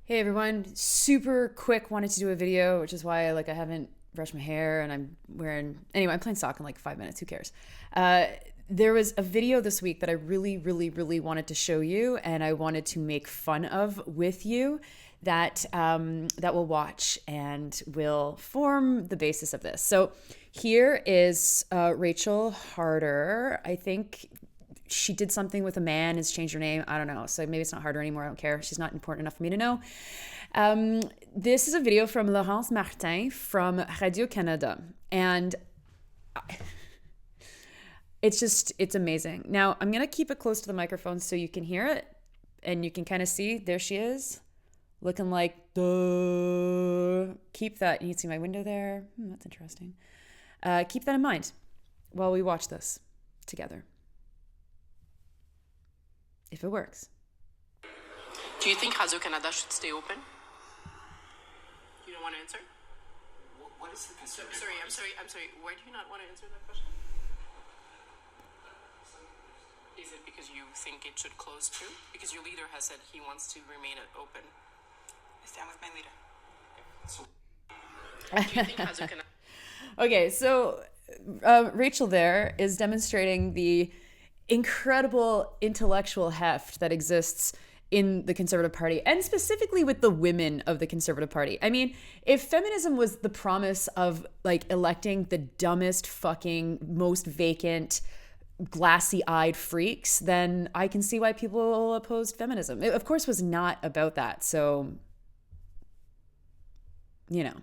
Hey everyone, super quick, wanted to do a video, which is why I haven't brushed my hair and I'm playing soccer in like 5 minutes, who cares? There was a video this week that I really wanted to show you and I wanted to make fun of with you that we'll watch and will form the basis of this. So here is Rachel Harder. I think she did something with a man, has changed her name. I don't know. So maybe it's not Harder anymore. I don't care. She's not important enough for me to know. This is a video from Laurence Martin from Radio-Canada. And it's amazing. Now, I'm going to keep it close to the microphone so you can hear it. And you can kind of see, there she is, looking like, duh. Keep that. You can see my window there. That's interesting. Keep that in mind while we watch this together. If it works. Do you think Radio-Canada should stay open? You don't want to answer? What is the conservative? I'm sorry. Why do you not want to answer that question? Is it because you think it should close too? Because your leader has said he wants to remain it open. I stand with my leader. Do you think Radio-Canada... Okay, so Rachel there is demonstrating the incredible intellectual heft that exists in the Conservative Party, and specifically with the women of the Conservative Party. I mean, if feminism was the promise of electing the dumbest, fucking, most vacant, glassy-eyed freaks, then I can see why people opposed feminism. It, of course, was not about that. So, you know.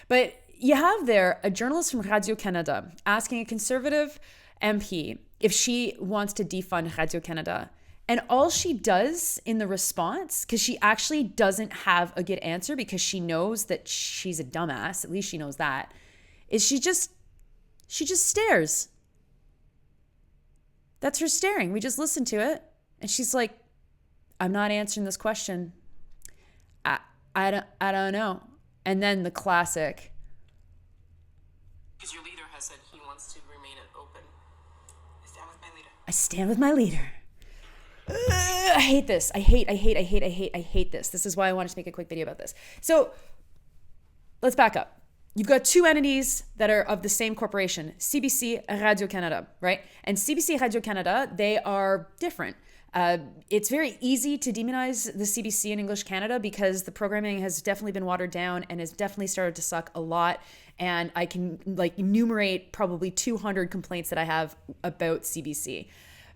But you have there a journalist from Radio-Canada asking a Conservative MP if she wants to defund Radio-Canada. And all she does in the response, because she actually doesn't have a good answer because she knows that she's a dumbass, at least she knows that, is she just stares. That's her staring. We just listened to it. And she's like, I'm not answering this question. I don't know. And then the classic. Because your leader has said he wants to remain it open. I stand with my leader. I hate this. I hate this. This is why I wanted to make a quick video about this. So let's back up. You've got two entities that are of the same corporation, CBC and Radio-Canada, right? And CBC, Radio-Canada, they are different. It's very easy to demonize the CBC in English Canada because the programming has definitely been watered down and has definitely started to suck a lot. And I can enumerate probably 200 complaints that I have about CBC.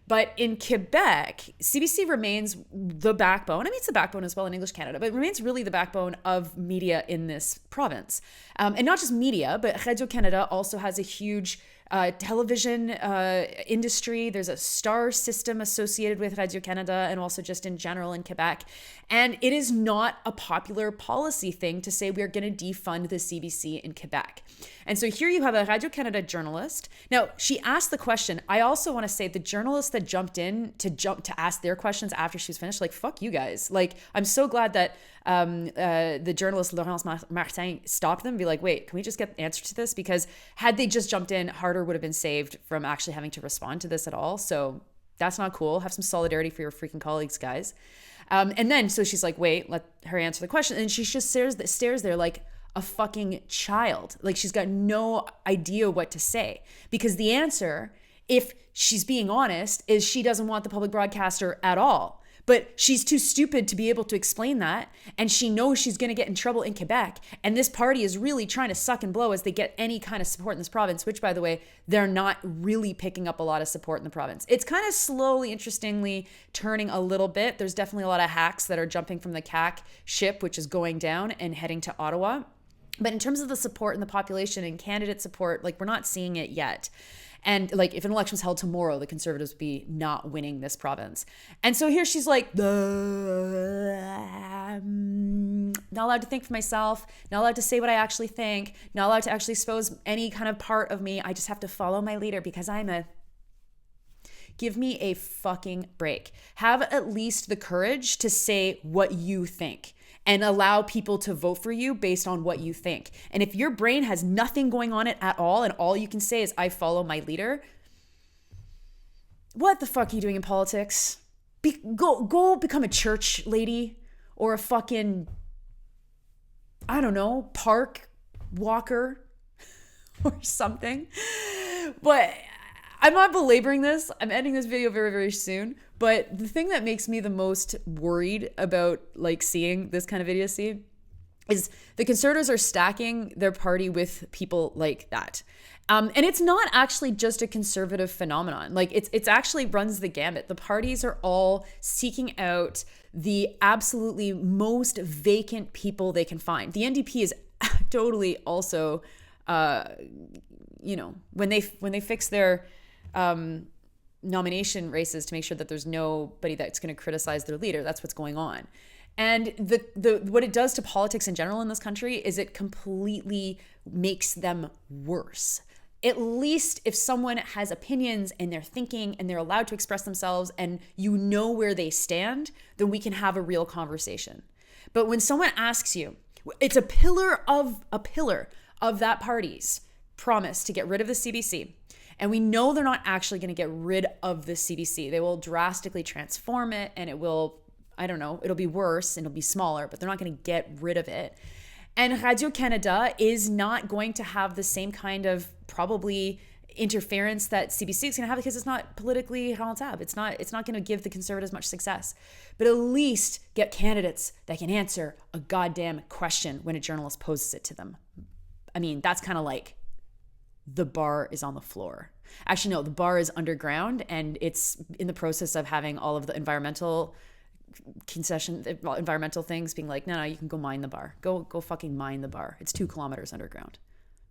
But in Quebec, CBC remains the backbone. I mean, it's the backbone as well in English Canada, but it remains really the backbone of media in this province. And not just media, but Radio-Canada also has a huge television industry. There's a star system associated with Radio-Canada and also just in general in Quebec. And it is not a popular policy thing to say we're going to defund the CBC in Quebec. And so here you have a Radio-Canada journalist. Now, she asked the question. I also want to say the journalist that jumped in to ask their questions after she was finished, fuck you guys. I'm so glad that the journalist Laurence Martin stopped them and be like, wait, can we just get the answer to this? Because had they just jumped in, Harder would have been saved from actually having to respond to this at all. So that's not cool. Have some solidarity for your freaking colleagues, guys. And then, so she's like, wait, let her answer the question. And she just stares there like a fucking child. She's got no idea what to say. Because the answer, if she's being honest, is she doesn't want the public broadcaster at all. But she's too stupid to be able to explain that. And she knows she's going to get in trouble in Quebec. And this party is really trying to suck and blow as they get any kind of support in this province, which, by the way, they're not really picking up a lot of support in the province. It's kind of slowly, interestingly turning a little bit. There's definitely a lot of hacks that are jumping from the CAC ship, which is going down and heading to Ottawa. But in terms of the support in the population and candidate support, we're not seeing it yet. And if an election was held tomorrow, the Conservatives would be not winning this province. And so here she's like, not allowed to think for myself, not allowed to say what I actually think, not allowed to actually expose any kind of part of me. I just have to follow my leader because give me a fucking break. Have at least the courage to say what you think. And allow people to vote for you based on what you think. And if your brain has nothing going on it at all, and all you can say is, I follow my leader, what the fuck are you doing in politics? Go become a church lady or a fucking I don't know, park walker or something. But I'm not belaboring this. I'm ending this video very, very soon. But the thing that makes me the most worried about like seeing this kind of idiocy is the Conservatives are stacking their party with people like that. And it's not actually just a conservative phenomenon. Like it's actually runs the gamut. The parties are all seeking out the absolutely most vacant people they can find. The NDP is totally also, when they fix their nomination races to make sure that there's nobody that's going to criticize their leader. That's what's going on. And the what it does to politics in general in this country is it completely makes them worse. At least if someone has opinions and they're thinking and they're allowed to express themselves and you know where they stand, then we can have a real conversation. But when someone asks you, it's a pillar of that party's promise to get rid of the CBC. And we know they're not actually going to get rid of the CBC. They will drastically transform it and it will, I don't know, it'll be worse and it'll be smaller, but they're not going to get rid of it. And Radio-Canada is not going to have the same kind of probably interference that CBC is going to have because it's not politically rentable. It's not going to give the Conservatives much success. But at least get candidates that can answer a goddamn question when a journalist poses it to them. I mean, that's kind of like the bar is on the floor. Actually, no, the bar is underground and it's in the process of having all of the environmental things being like, no, you can go mine the bar. Go fucking mine the bar. It's 2 kilometers underground.